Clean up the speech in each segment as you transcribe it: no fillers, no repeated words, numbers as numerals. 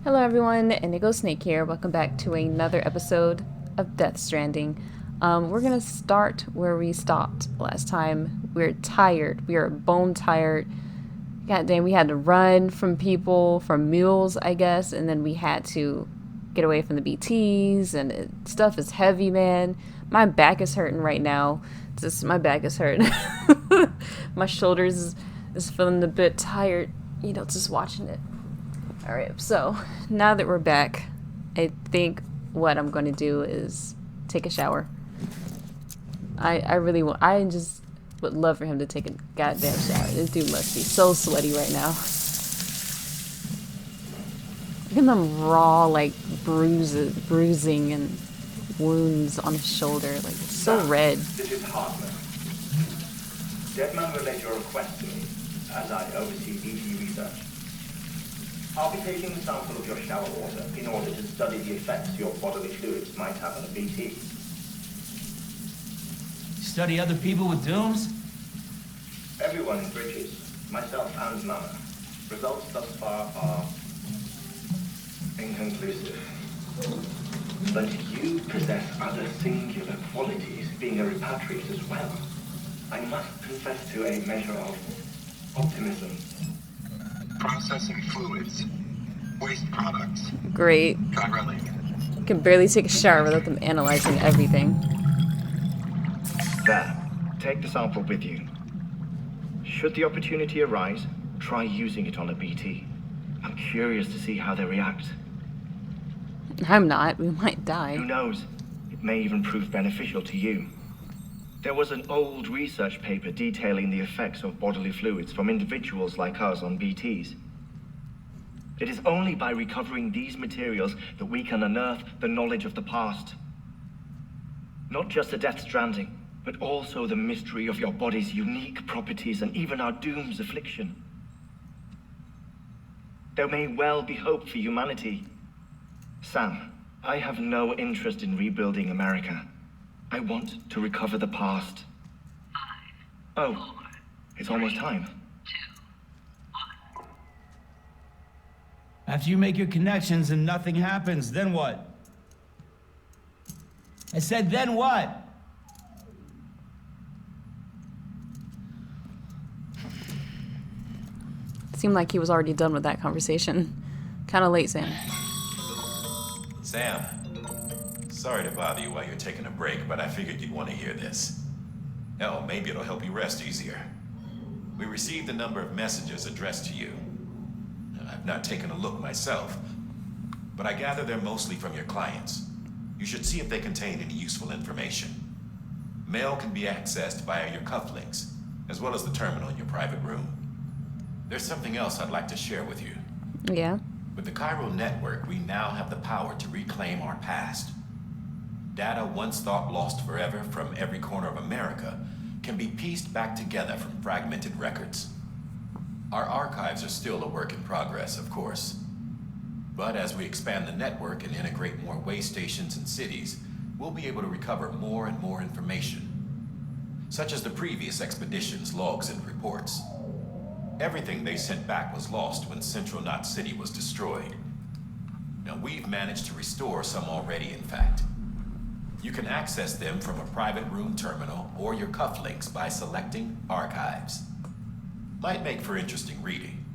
Hello everyone, Indigo Snake here. Welcome back to another episode of Death Stranding. We're gonna start where we stopped last time. We're tired. We are bone tired. God damn, we had to run from people, from mules, I guess, and then we had to get away from the BTs, and stuff is heavy, man. My back is hurting right now. Just my back is hurting. My shoulders is feeling a bit tired, just watching it. All right, so now that we're back, I think what I'm going to do is take a shower. I really want, I just would love for him to take a goddamn shower. This dude must be so sweaty right now. Look at them raw, like, bruising and wounds on his shoulder. Like, it's so red. This is Hartman. Deadman relayed your request to me as I oversee BT research. I'll be taking a sample of your shower water in order to study the effects your bodily fluids might have on a BT. Study other people with dooms? Everyone in Bridges, myself and Nana. Results thus far are inconclusive. But you possess other singular qualities, being a repatriate as well. I must confess to a measure of optimism. Processing fluids. Waste products. Great. Chiralic. Can barely take a shower without them analyzing everything. There. Take the sample with you. Should the opportunity arise, try using it on a BT. I'm curious to see how they react. I'm not. We might die. Who knows? It may even prove beneficial to you. There was an old research paper detailing the effects of bodily fluids from individuals like us on BTs. It is only by recovering these materials that we can unearth the knowledge of the past. Not just the Death Stranding, but also the mystery of your body's unique properties and even our doom's affliction. There may well be hope for humanity. Sam, I have no interest in rebuilding America. I want to recover the past. Oh, it's almost time. After you make your connections and nothing happens, then what? I said, then what? Seemed like he was already done with that conversation. Kind of late, Sam. Sam, sorry to bother you while you're taking a break, but I figured you'd want to hear this. Hell, maybe it'll help you rest easier. We received a number of messages addressed to you. I've not taken a look myself, but I gather they're mostly from your clients. You should see if they contain any useful information. Mail can be accessed via your cufflinks, as well as the terminal in your private room. There's something else I'd like to share with you. Yeah. With the chiral network, we now have the power to reclaim our past. Data once thought lost forever from every corner of America can be pieced back together from fragmented records. Our archives are still a work in progress, of course. But as we expand the network and integrate more way stations and cities, we'll be able to recover more and more information, such as the previous expedition's logs and reports. Everything they sent back was lost when Central Knot City was destroyed. Now, we've managed to restore some already, in fact. You can access them from a private room terminal or your cufflinks by selecting Archives. Might make for interesting reading.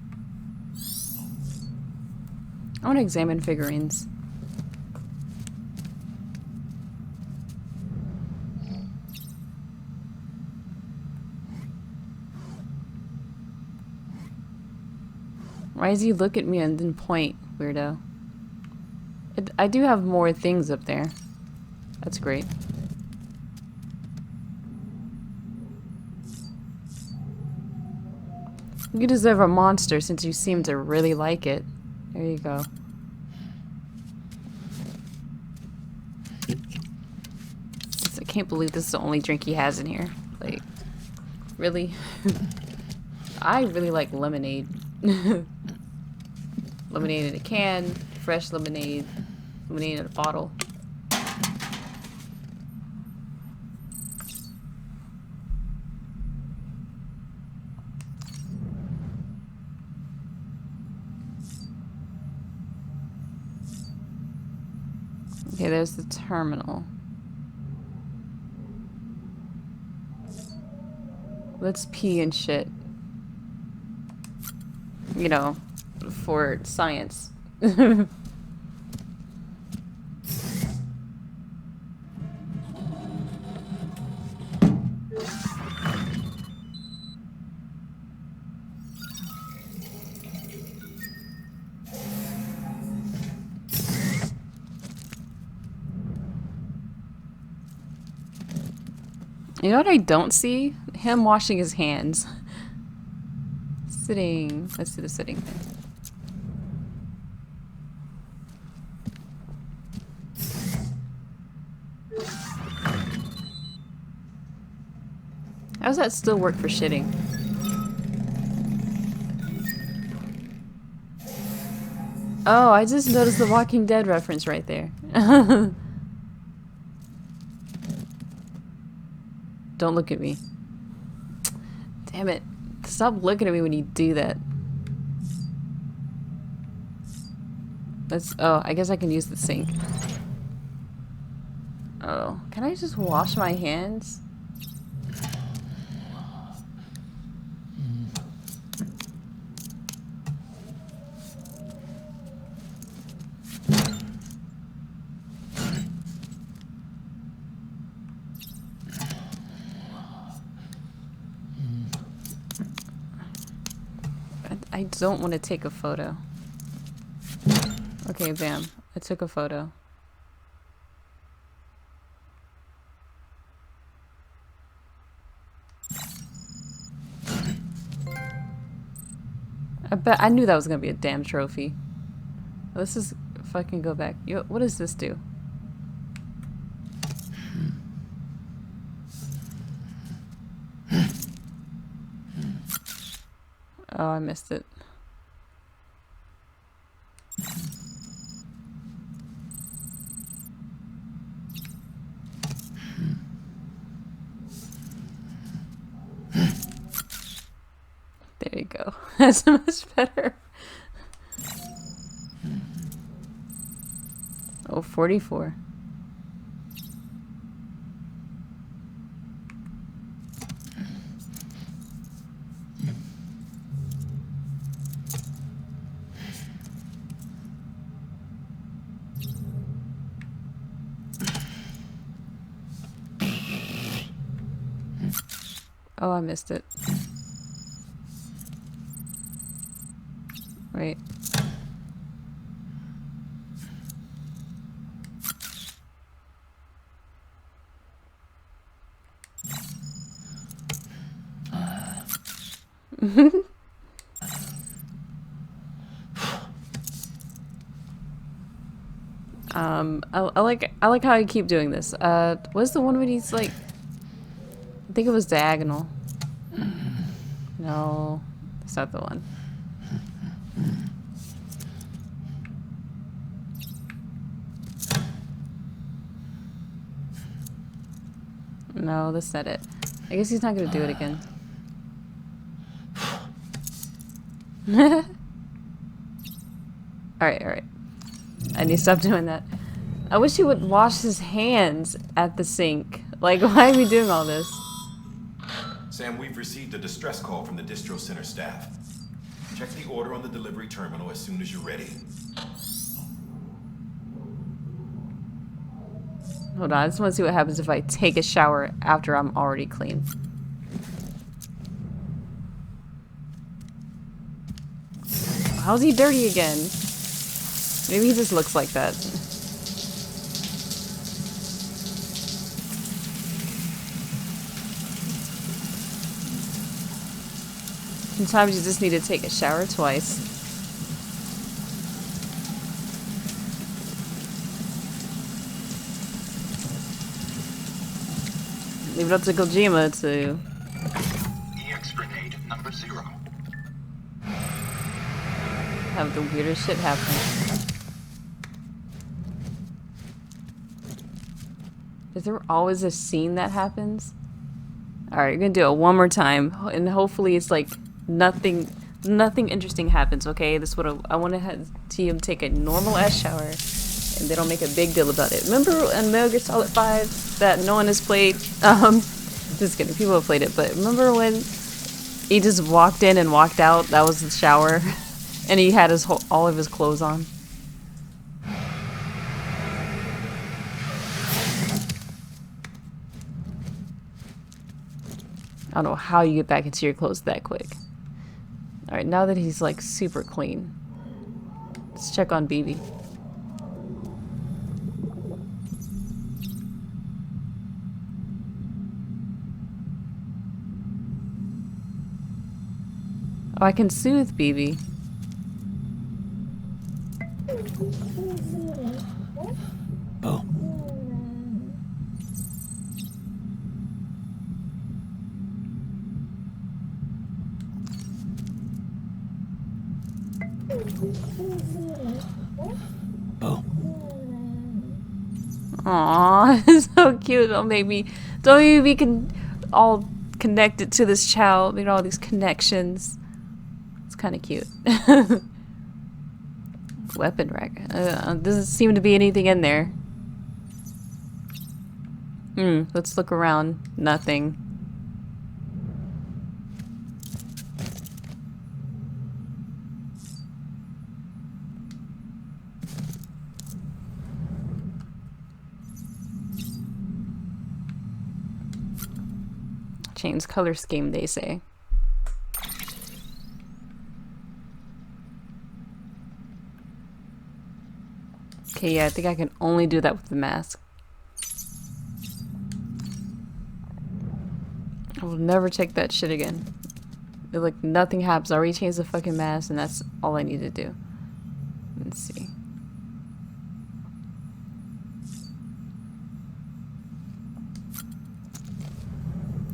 I want to examine figurines. Why does he look at me and then point, weirdo? I do have more things up there. That's great. You deserve a monster since you seem to really like it. There you go. I can't believe this is the only drink he has in here. Like, really? I really like lemonade. Lemonade in a can, fresh lemonade, lemonade in a bottle. Okay, there's the terminal. Let's pee and shit. You know, for science. You know what I don't see? Him washing his hands. Sitting. Let's do the sitting thing. How does that still work for shitting? Oh, I just noticed the Walking Dead reference right there. Don't look at me. Damn it. Stop looking at me when you do that. Oh, I guess I can use the sink. Oh, can I just wash my hands? I don't want to take a photo. Okay, bam. I took a photo. I knew that was gonna be a damn trophy. Let's just fucking go back. What does this do? Oh, I missed it. There you go. That's much better. Oh, 44. Oh, I missed it. Wait. I like how I keep doing this. What's the one when he's like, I think it was diagonal. No, that's not the one. No, that's not it. I guess he's not gonna do it again. Alright. I need to stop doing that. I wish he would wash his hands at the sink. Like, why are we doing all this? Sam, we've received a distress call from the distro center staff. Check the order on the delivery terminal as soon as you're ready. Hold on, I just want to see what happens if I take a shower after I'm already clean. How's he dirty again? Maybe he just looks like that. Sometimes you just need to take a shower twice. Leave it up to Kojima to... EX grenade number 0. have the weirdest shit happen. Is there always a scene that happens? Alright, you're gonna do it one more time, and hopefully it's like nothing interesting happens, okay? This is what I want to see him take a normal ass shower and they don't make a big deal about it. Remember in Metal Gear Solid 5 that no one has played? Just kidding, people have played it, but remember when he just walked in and walked out? That was the shower, and he had his all of his clothes on. I don't know how you get back into your clothes that quick. Alright, now that he's like super clean, let's check on BB. Oh, I can soothe BB. Oh. Oh. Aww, it's so cute. Don't make me be all connected to this child. Make all these connections. It's kind of cute. Weapon rack. Doesn't seem to be anything in there. Let's look around. Nothing. Change color scheme, they say. Okay, yeah, I think I can only do that with the mask. I will never take that shit again. Like, nothing happens. I already changed the fucking mask, and that's all I need to do. Let's see.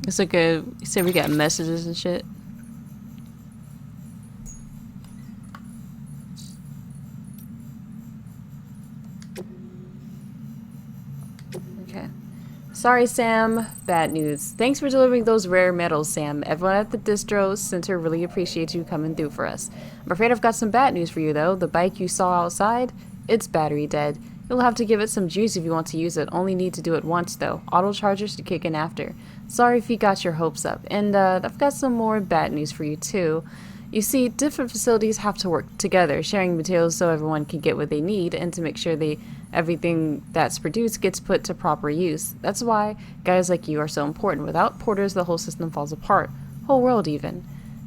It's like you said we got messages and shit. Okay. Sorry, Sam. Bad news. Thanks for delivering those rare metals, Sam. Everyone at the distro center really appreciates you coming through for us. I'm afraid I've got some bad news for you, though. The bike you saw outside, it's battery dead. You'll have to give it some juice if you want to use it. Only need to do it once, though. Auto chargers to kick in after. Sorry if you got your hopes up. And I've got some more bad news for you, too. You see, different facilities have to work together, sharing materials so everyone can get what they need, and to make sure everything that's produced gets put to proper use. That's why guys like you are so important. Without porters, the whole system falls apart. Whole world, even.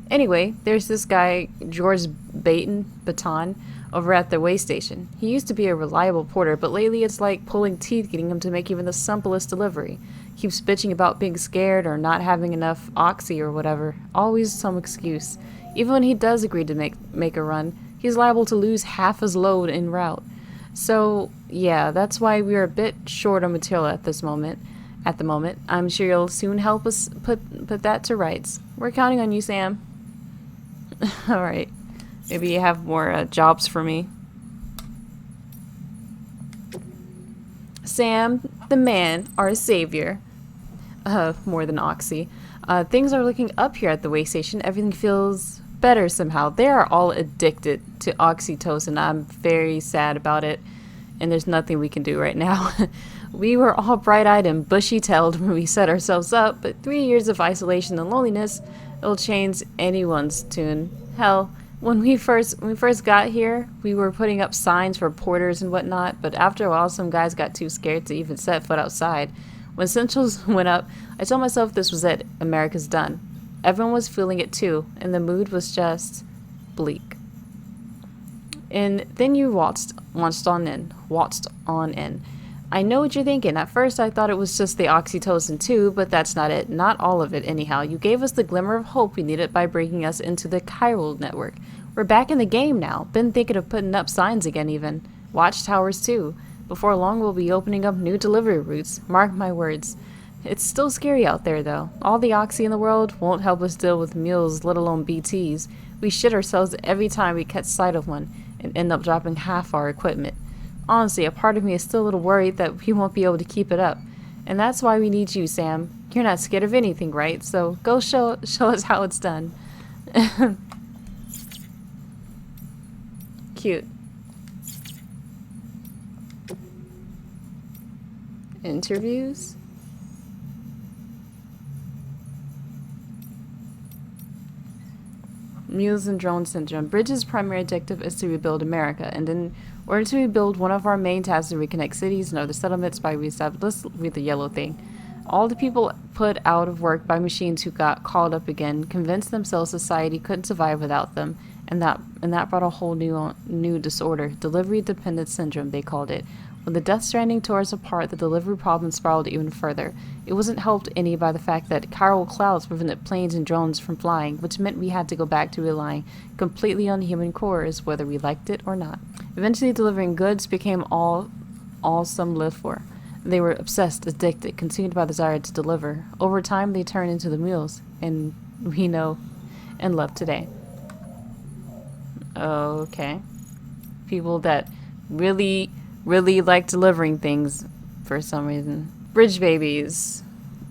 Anyway, there's this guy, George Baton, over at the way station. He used to be a reliable porter, but lately it's like pulling teeth getting him to make even the simplest delivery. Keeps bitching about being scared or not having enough oxy or whatever. Always some excuse. Even when he does agree to make a run, he's liable to lose half his load en route. So, yeah, that's why we're a bit short on material at the moment. I'm sure you'll soon help us put that to rights. We're counting on you, Sam. Alright. Maybe you have more jobs for me. Sam, the man, our savior. More than Oxy. Things are looking up here at the way station. Everything feels better somehow. They are all addicted to oxytocin. I'm very sad about it. And there's nothing we can do right now. We were all bright-eyed and bushy-tailed when we set ourselves up, but 3 years of isolation and loneliness, it'll change anyone's tune. Hell, when we first got here, we were putting up signs for porters and whatnot, but after a while some guys got too scared to even set foot outside. When Centrals went up, I told myself this was it. America's done. Everyone was feeling it too, and the mood was just bleak. And then you waltzed on in. I know what you're thinking. At first I thought it was just the oxytocin too, but that's not it. Not all of it anyhow. You gave us the glimmer of hope we needed by bringing us into the chiral network. We're back in the game now. Been thinking of putting up signs again even. Watchtowers too. Before long we'll be opening up new delivery routes. Mark my words. It's still scary out there though. All the oxy in the world won't help us deal with mules, let alone BTs. We shit ourselves every time we catch sight of one and end up dropping half our equipment. Honestly, a part of me is still a little worried that we won't be able to keep it up. And that's why we need you, Sam. You're not scared of anything, right? So go show us how it's done. Cute. Interviews? Mules and Drone Syndrome. Bridges' primary objective is to rebuild America, and in order to rebuild, one of our main tasks is to reconnect cities and other settlements by reestablishing. Let's read the yellow thing. All the people put out of work by machines who got called up again convinced themselves society couldn't survive without them, and that brought a whole new disorder, delivery dependent syndrome they called it. When the Death Stranding tore us apart, the delivery problem spiraled even further. It wasn't helped any by the fact that chiral clouds prevented planes and drones from flying, which meant we had to go back to relying completely on human cores, whether we liked it or not. Eventually, delivering goods became all some lived for. They were obsessed, addicted, consumed by the desire to deliver. Over time, they turned into the mules, and we know and love today. Okay. People that really like delivering things for some reason. Bridge babies.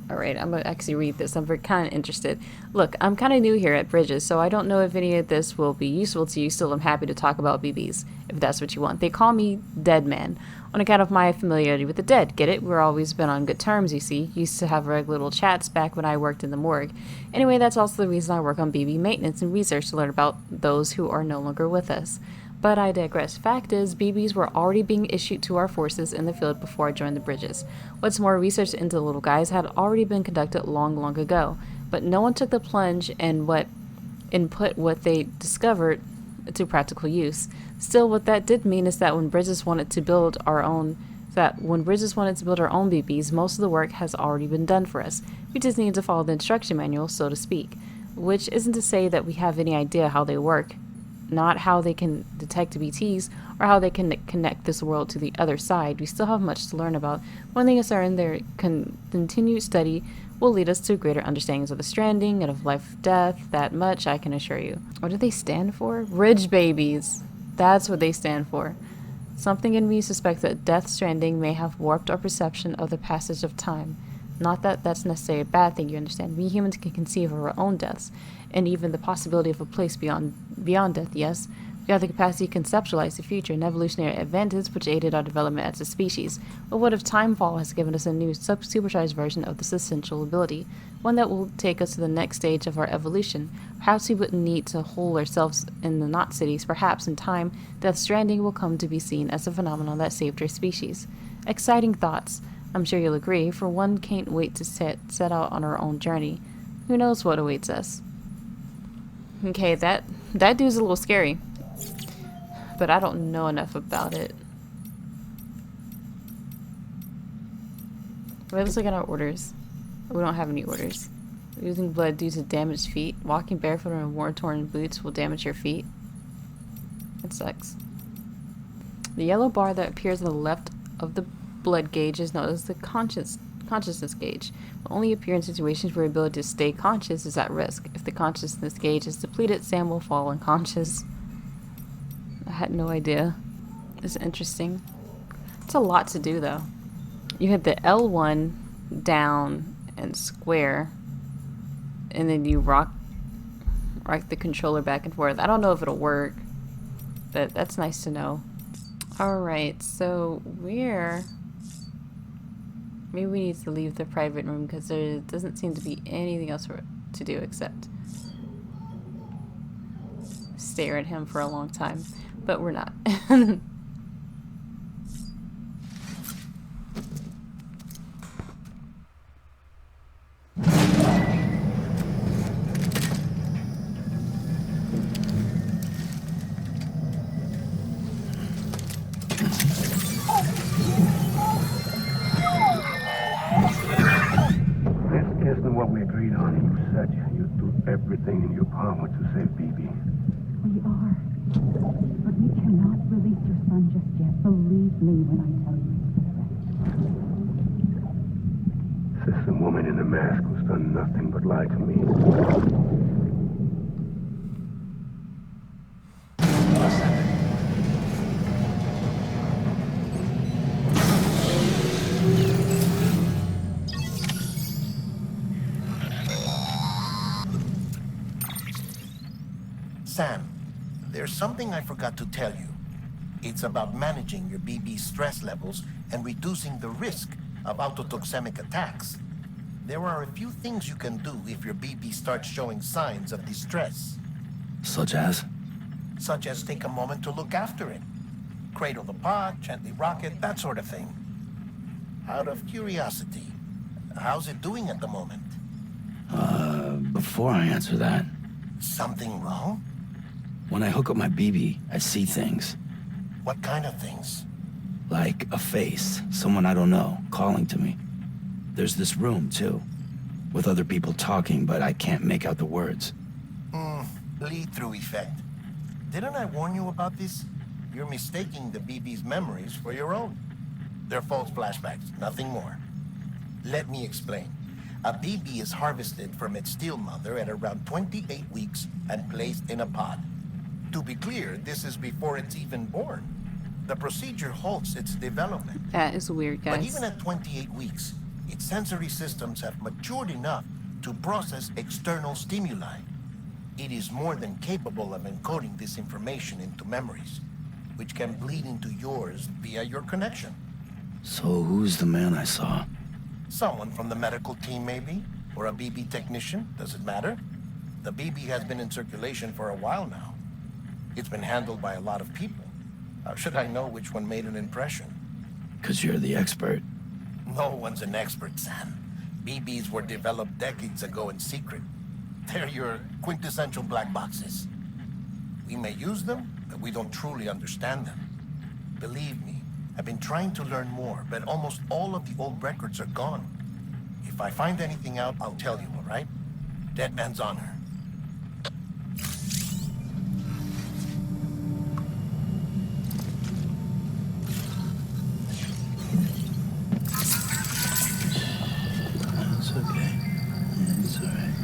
Alright, I'm gonna actually read this. I'm kind of interested. Look, I'm kind of new here at Bridges, so I don't know if any of this will be useful to you. Still, I'm happy to talk about BBs, if that's what you want. They call me Dead Man, on account of my familiarity with the dead. Get it? We're always been on good terms, you see. Used to have regular little chats back when I worked in the morgue. Anyway, that's also the reason I work on BB maintenance and research to learn about those who are no longer with us. But I digress. Fact is, BBs were already being issued to our forces in the field before I joined the Bridges. What's more, research into the little guys had already been conducted long ago, but no one took the plunge and put what they discovered to practical use. Still, what that did mean is that when Bridges wanted to build our own BBs, most of the work has already been done for us. We just need to follow the instruction manual, so to speak. Which isn't to say that we have any idea how they work. Not how they can detect BTs or how they can connect this world to the other side. We still have much to learn about. One thing is certain, their continued study will lead us to greater understandings of the Stranding and of life, death. That much I can assure you. What do they stand for? Bridge babies. That's what they stand for. Something in me suspects that Death Stranding may have warped our perception of the passage of time. Not that that's necessarily a bad thing, you understand. We humans can conceive of our own deaths, and even the possibility of a place beyond death, yes. We have the capacity to conceptualize the future, an evolutionary advantage which aided our development as a species. But what if Timefall has given us a new supercharged version of this essential ability, one that will take us to the next stage of our evolution? Perhaps we wouldn't need to hole ourselves in the knot cities. Perhaps in time, Death Stranding will come to be seen as a phenomenon that saved our species. Exciting thoughts. I'm sure you'll agree, for one can't wait to set out on our own journey. Who knows what awaits us? Okay, that dude's a little scary. But I don't know enough about it. Wait, let's look at our orders. We don't have any orders. Losing blood due to damaged feet. Walking barefoot or in war-torn boots will damage your feet. It sucks. The yellow bar that appears on the left of the blood gauge is known as the consciousness gauge. It will only appear in situations where your ability to stay conscious is at risk. If the consciousness gauge is depleted, Sam will fall unconscious. I had no idea. It's interesting. It's a lot to do, though. You hit the L1 down and square, and then you rock the controller back and forth. I don't know if it'll work, but that's nice to know. Alright, so maybe we need to leave the private room because there doesn't seem to be anything else to do except stare at him for a long time. But we're not. Isn't what we agreed on. You said you'd do everything in your power to save BB. We are. But we cannot release your son just yet. Believe me when I tell you it's the Sister woman in the mask who's done nothing but lie to me. Sam, there's something I forgot to tell you. It's about managing your BB stress levels and reducing the risk of autotoxemic attacks. There are a few things you can do if your BB starts showing signs of distress, Such as? such as take a moment to look after it. Cradle the pod, gently rock it, that sort of thing. Out of curiosity, how's it doing at the moment? Before I answer that, Something wrong? when I hook up my BB, I see things. What kind of things? Like a face, someone I don't know, calling to me. There's this room, too, with other people talking, but I can't make out the words. Lead-through effect. Didn't I warn you about this? You're mistaking the BB's memories for your own. They're false flashbacks, nothing more. Let me explain. A BB is harvested from its steel mother at around 28 weeks and placed in a pod. To be clear, this is before it's even born. The procedure halts its development. That is weird, guys. But even at 28 weeks, its sensory systems have matured enough to process external stimuli. It is more than capable of encoding this information into memories, which can bleed into yours via your connection. So who's the man I saw? Someone from the medical team, maybe? Or a BB technician? Does it matter? The BB has been in circulation for a while now. It's been handled by a lot of people. How should I know which one made an impression? 'Cause you're the expert. No one's an expert, Sam. BBs were developed decades ago in secret. They're your quintessential black boxes. We may use them, but we don't truly understand them. Believe me, I've been trying to learn more, but almost all of the old records are gone. If I find anything out, I'll tell you, all right? Dead man's honor. It's okay. It's alright.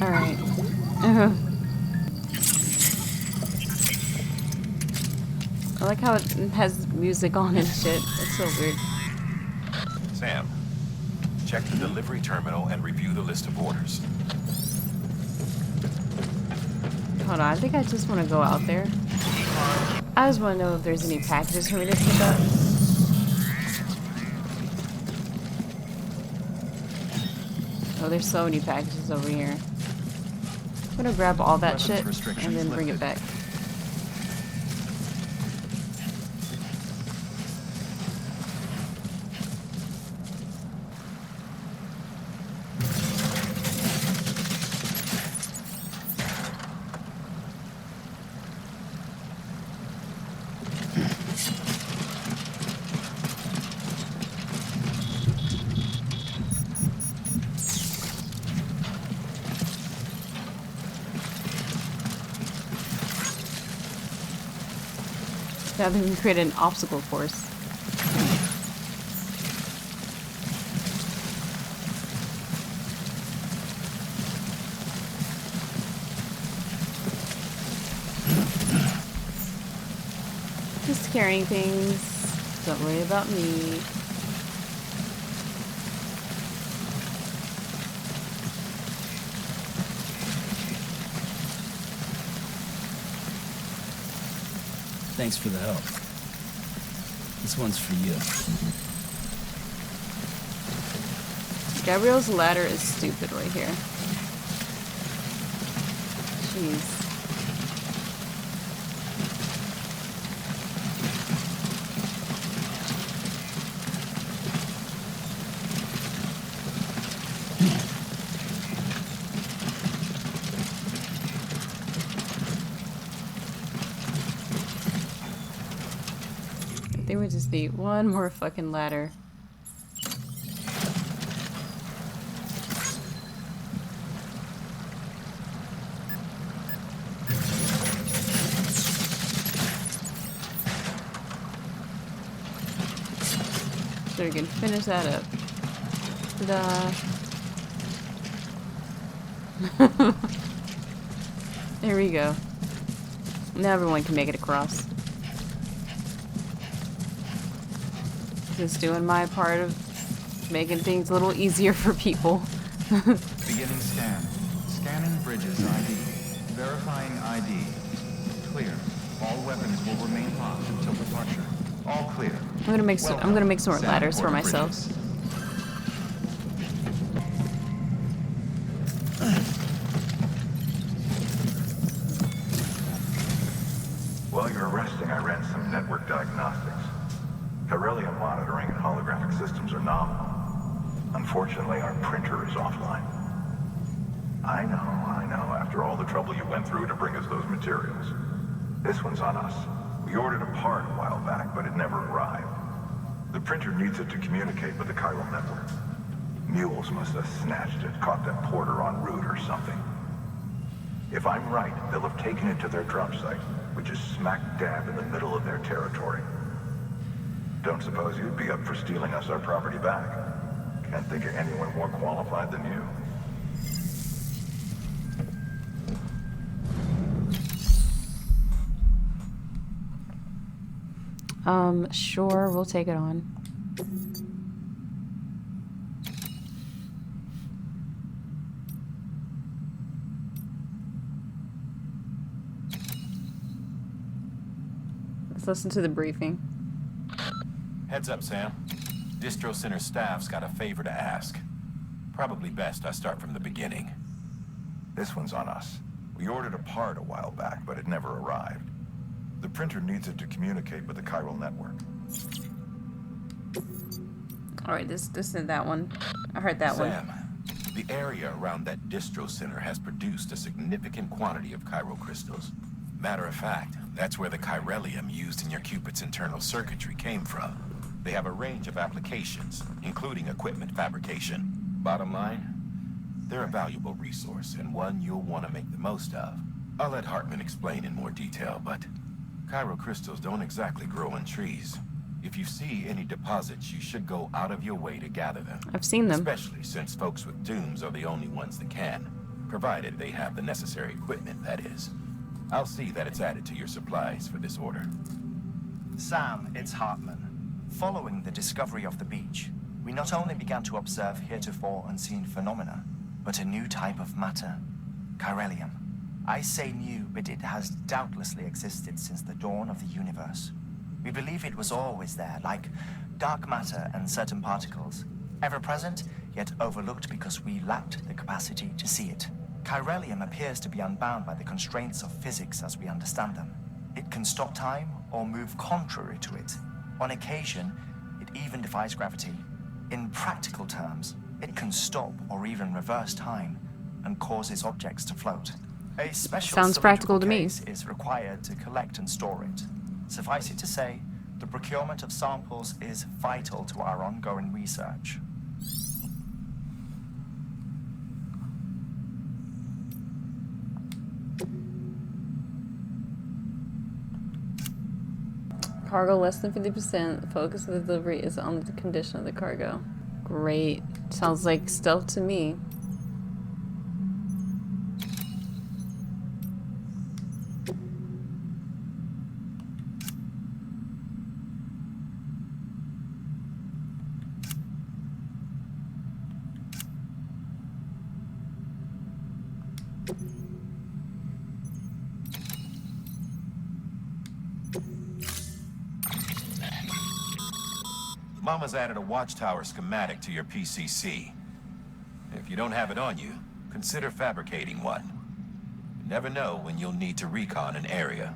Alright. I like how it has music on and shit. That's so weird. Sam, check the delivery terminal and review the list of orders. Hold on, I think I just want to go out there. I just want to know if there's any packages for me to pick up. Oh, there's so many packages over here. I'm gonna grab all that shit and then bring it back. Now they can create an obstacle course. Just carrying things. Don't worry about me. Thanks for the help. This one's for you. Gabriel's ladder is stupid right here. Jeez. I think we just need one more fucking ladder. So we can finish that up. Ta-da. There we go. Now everyone can make it across. Just doing my part of making things a little easier for people. Beginning scan. Scanning bridges ID. Verifying ID. Clear. All weapons will remain locked until departure. All clear. I'm gonna make some more Sam ladders for Porter myself. Bridges. While you're resting, I ran some network diagnostics. Beryllium monitoring and holographic systems are nominal. Unfortunately, our printer is offline. I know. After all the trouble you went through to bring us those materials. This one's on us. We ordered a part a while back, but it never arrived. The printer needs it to communicate with the chiral network. Mules must have snatched it, caught that porter en route or something. If I'm right, they'll have taken it to their drop site, which is smack dab in the middle of their territory. Don't suppose you'd be up for stealing us our property back? Can't think of anyone more qualified than you. Sure, we'll take it on. Let's listen to the briefing. Heads up, Sam. Distro Center staff's got a favor to ask. Probably best I start from the beginning. This one's on us. We ordered a part a while back, but it never arrived. The printer needs it to communicate with the chiral network. Alright, this is that one. I heard that one. Sam, the area around that distro center has produced a significant quantity of chiral crystals. Matter of fact, that's where the chiralium used in your Cupid's internal circuitry came from. They have a range of applications, including equipment fabrication. Bottom line, they're a valuable resource and one you'll want to make the most of. I'll let Hartman explain in more detail, but chiral crystals don't exactly grow on trees. If you see any deposits, you should go out of your way to gather them. I've seen them. Especially since folks with dooms are the only ones that can. Provided they have the necessary equipment, that is. I'll see that it's added to your supplies for this order. Sam, it's Hartman. Following the discovery of the beach, we not only began to observe heretofore unseen phenomena, but a new type of matter, chiralium. I say new, but it has doubtlessly existed since the dawn of the universe. We believe it was always there, like dark matter and certain particles, ever present, yet overlooked because we lacked the capacity to see it. Chiralium appears to be unbound by the constraints of physics as we understand them. It can stop time or move contrary to it. On occasion, it even defies gravity. In practical terms, it can stop or even reverse time and causes objects to float. A special Sounds practical to me. case is required to collect and store it. Suffice it to say, the procurement of samples is vital to our ongoing research. Cargo less than 50%. The focus of the delivery is on the condition of the cargo. Great. Sounds like stealth to me. Mama's added a watchtower schematic to your PCC. If you don't have it on you, consider fabricating one. You never know when you'll need to recon an area.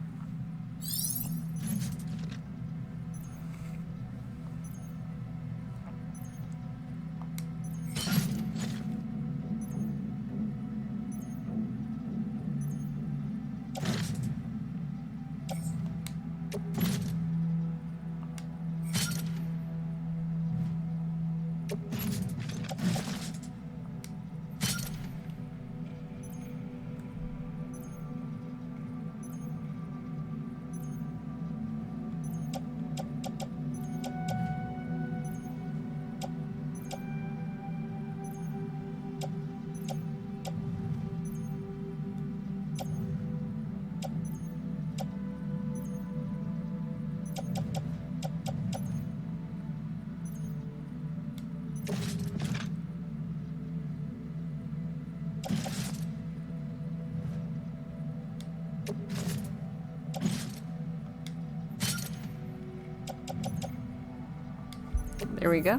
There we go.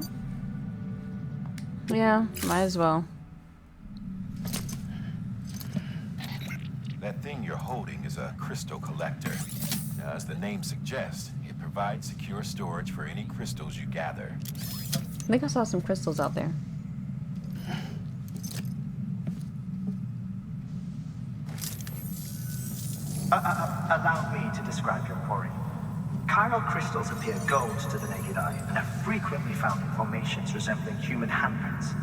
Yeah, might as well. That thing you're holding is a crystal collector. Now, as the name suggests, it provides secure storage for any crystals you gather. I think I saw some crystals out there. Allow me to describe your quarry. Chiral crystals appear gold to the naked eye and are frequently found in formations resembling human handprints.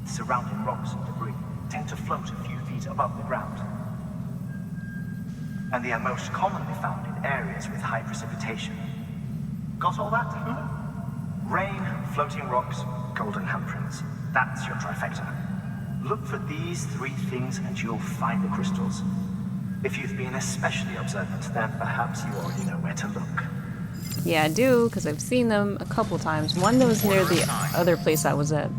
Surrounding rocks and debris tend to float a few feet above the ground. And they are most commonly found in areas with high precipitation. Got all that? Rain, floating rocks, golden handprints. That's your trifecta. Look for these three things and you'll find the crystals. If you've been especially observant, then perhaps you already know where to look. Yeah, I do, because I've seen them a couple times. One that was near the other place I was at.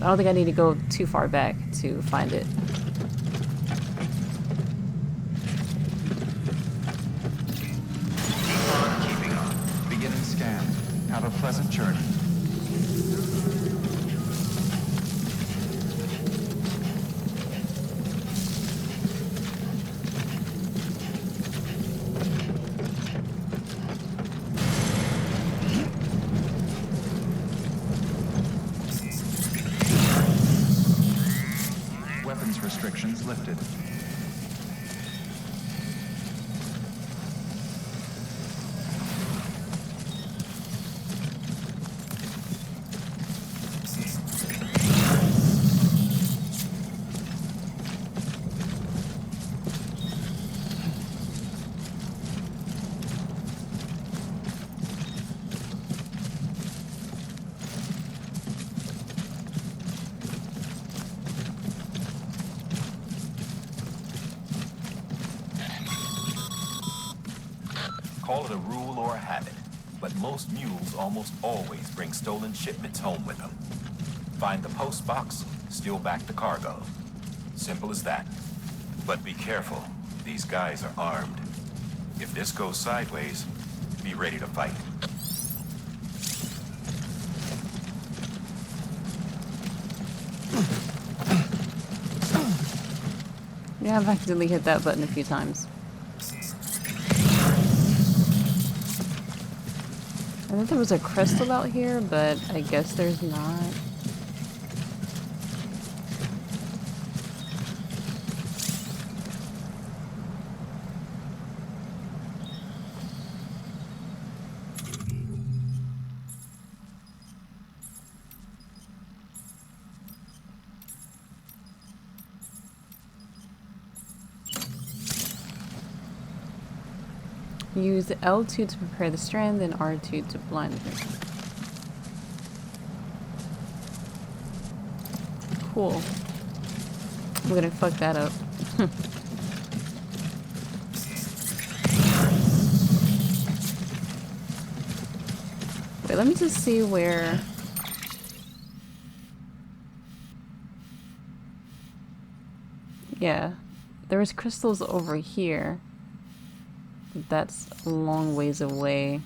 I don't think I need to go too far back to find it. Keep on keeping on. Beginning scan. Have a pleasant journey. Weapons restrictions lifted. Call it a rule or a habit, but most mules almost always bring stolen shipments home with them. Find the post box, steal back the cargo. Simple as that. But be careful. These guys are armed. If this goes sideways, be ready to fight. Yeah, I've accidentally hit that button a few times. I thought there was a crystal out here, but I guess there's not. Use L2 to prepare the strand, then R2 to blind the person. Cool. I'm gonna fuck that up. Wait, let me just see where... Yeah. There was crystals over here. That's a long ways away.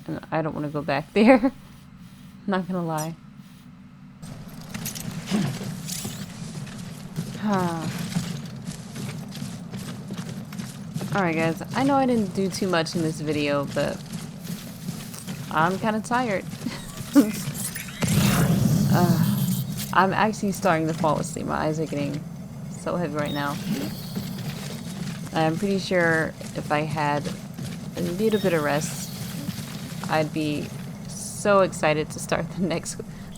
And I don't want to go back there. Not gonna lie. Alright guys, I know I didn't do too much in this video, but I'm kind of tired. I'm actually starting to fall asleep. My eyes are getting so heavy right now. I'm pretty sure if I had a little bit of rest, I'd be so excited to start the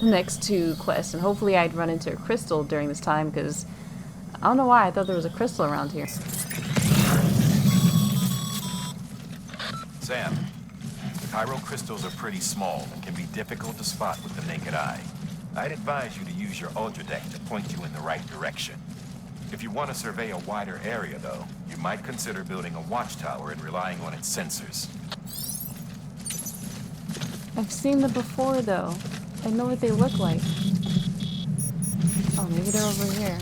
next two quests, and hopefully I'd run into a crystal during this time, because I don't know why I thought there was a crystal around here. Sam, chiral crystals are pretty small and can be difficult to spot with the naked eye. I'd advise you to use your ultra deck to point you in the right direction. If you want to survey a wider area, though, you might consider building a watchtower and relying on its sensors. I've seen them before, though. I know what they look like. Oh, maybe they're over here.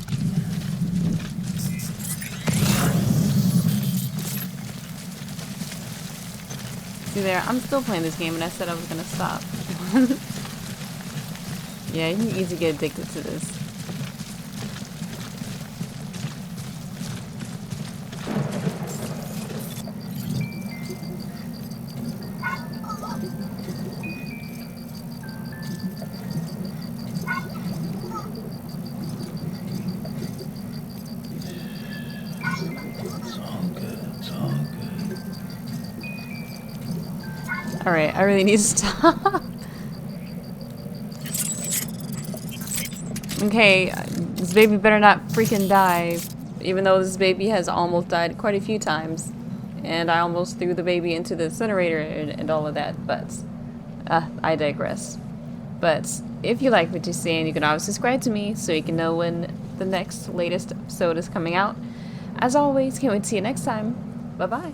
See there, I'm still playing this game and I said I was gonna stop. Yeah, you can easily get addicted to this. Alright, I really need to stop. Okay, this baby better not freaking die. Even though this baby has almost died quite a few times. And I almost threw the baby into the incinerator and all of that. But, I digress. But, if you like what you're seeing, you can always subscribe to me so you can know when the next latest episode is coming out. As always, can't wait to see you next time. Bye-bye.